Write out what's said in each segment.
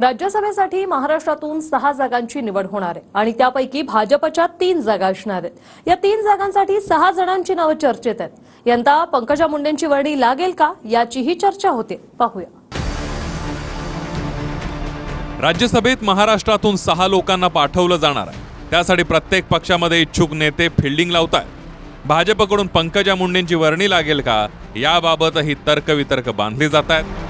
राज्यसभेसाठी महाराष्ट्रातून 6 जागांची निवड होणार आहे आणि त्यापैकी भाजपच्या 3 जागा असणार आहेत। या 3 जागांसाठी 6 जणांची नावे चर्चेत आहेत। यंदा पंकजा मुंडेंची वर्णी लागेल का याचीही चर्चा होते। पाहूया। राज्यसभेत महाराष्ट्रातून 6 लोकांना पाठवलं जाणार आहे। त्यासाठी प्रत्येक पक्षामध्ये इच्छुक नेते फिल्डिंग लावतात। भाजपकडून पंकजा मुंडेंची वर्णी लागेल का याबाबतही तर्कवितर्क बांधली जात आहेत।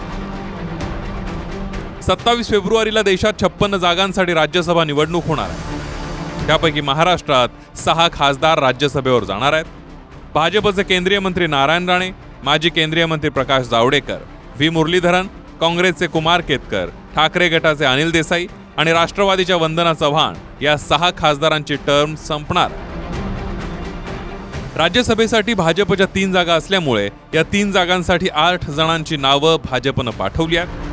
27 फेब्रुवारीला देशात 56 जागांसाठी राज्यसभा निवडणूक होणार आहे। त्यापैकी महाराष्ट्रात 6 खासदार राज्यसभेवर जाणार आहेत। भाजपचे केंद्रीय मंत्री नारायण राणे, माजी केंद्रीय मंत्री प्रकाश जावडेकर, व्ही मुरलीधरन, काँग्रेसचे कुमार केतकर, ठाकरे गटाचे अनिल देसाई आणि राष्ट्रवादीच्या वंदना चव्हाण या 6 खासदारांची टर्म संपणार। राज्यसभेसाठी भाजपच्या 3 जागा असल्यामुळे या 3 जागांसाठी 8 जणांची नावं भाजपनं पाठवली आहेत,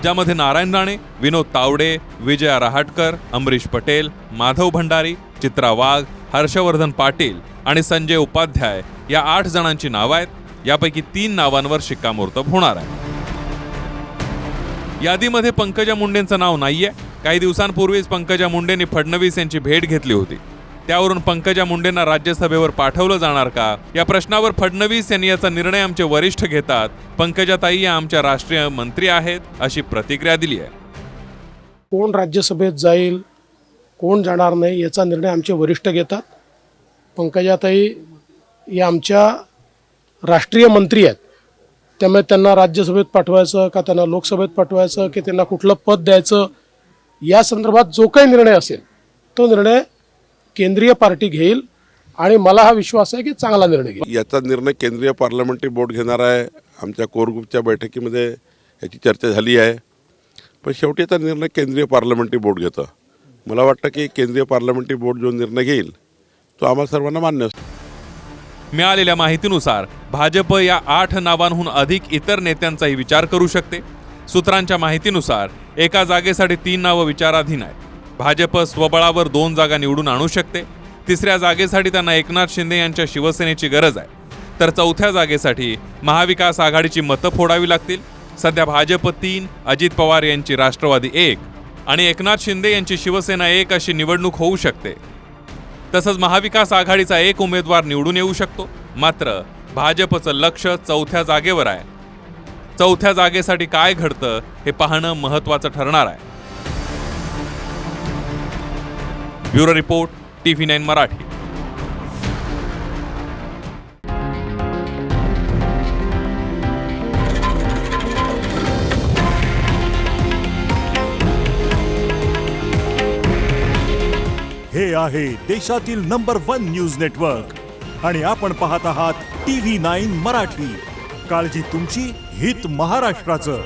ज्यामध्ये नारायण राणे, विनोद तावडे, विजया रहाटकर, अमरीश पटेल, माधव भंडारी, चित्रा वाघ, हर्षवर्धन पाटील आणि संजय उपाध्याय या 8 जणांची नावं आहेत। यापैकी 3 नावांवर शिक्कामोर्तब होणार आहे। यादीमध्ये पंकजा मुंडेंचं नाव नाहीये। काही दिवसांपूर्वीच पंकजा मुंडेंनी फडणवीस यांची भेट घेतली होती। त्यावरून पंकजा मुंडेंना राज्यसभेवर पाठवलं जाणार का या प्रश्नावर फडणवीस यांनी याचा निर्णय आमचे वरिष्ठ घेतात, पंकजाताई या आमच्या राष्ट्रीय मंत्री आहेत अशी प्रतिक्रिया दिली आहे। कोण राज्यसभेत जाईल, कोण जाणार नाही याचा निर्णय आमचे वरिष्ठ घेतात। पंकजाताई या आमच्या राष्ट्रीय मंत्री आहेत, त्यामुळे त्यांना राज्यसभेत पाठवायचं का त्यांना लोकसभेत पाठवायचं की त्यांना कुठलं पद द्यायचं या संदर्भात जो काही निर्णय असेल तो निर्णय केंद्रीय पार्टी घेईल आणि मला हा विश्वास आहे की चांगला निर्णय घेईल। याचा निर्णय केंद्रीय पार्लमेंटरी बोर्ड घेणार आहे। आमच्या कोर ग्रुपच्या बैठकीमध्ये याची चर्चा झाली आहे, पण शेवटी याचा निर्णय केंद्रीय पार्लमेंटरी बोर्ड घेतं। मला वाटतं की केंद्रीय पार्लमेंटरी बोर्ड जो निर्णय घेईल तो आम्हा सर्वांना मान्य असेल। मिळालेल्या माहितीनुसार भाजप या 8 नावांहून अधिक इतर नेत्यांचाही विचार करू शकते। सूत्रांच्या माहितीनुसार एका जागेसाठी 3 नावं विचाराधीन आहेत। भाजप स्वबळावर 2 जागा निवडून आणू शकते। 3ऱ्या जागेसाठी त्यांना एकनाथ शिंदे यांच्या शिवसेनेची गरज आहे, तर 4थ्या जागेसाठी महाविकास आघाडीची मतं फोडावी लागतील। सध्या भाजप 3, अजित पवार यांची राष्ट्रवादी 1 आणि एकनाथ शिंदे यांची शिवसेना 1 अशी निवडणूक होऊ शकते। तसंच महाविकास आघाडीचा 1 उमेदवार निवडून येऊ शकतो। मात्र भाजपचं लक्ष 4थ्या जागेवर आहे। 4थ्या जागेसाठी काय घडतं हे पाहणं महत्त्वाचं ठरणार आहे। Bureau report, TV9 Marathi. हे आहे देशातील नंबर 1 न्यूज नेटवर्क आणि आपण पाहत आहात TV9 मराठी। काळजी तुमची, हित महाराष्ट्राचं।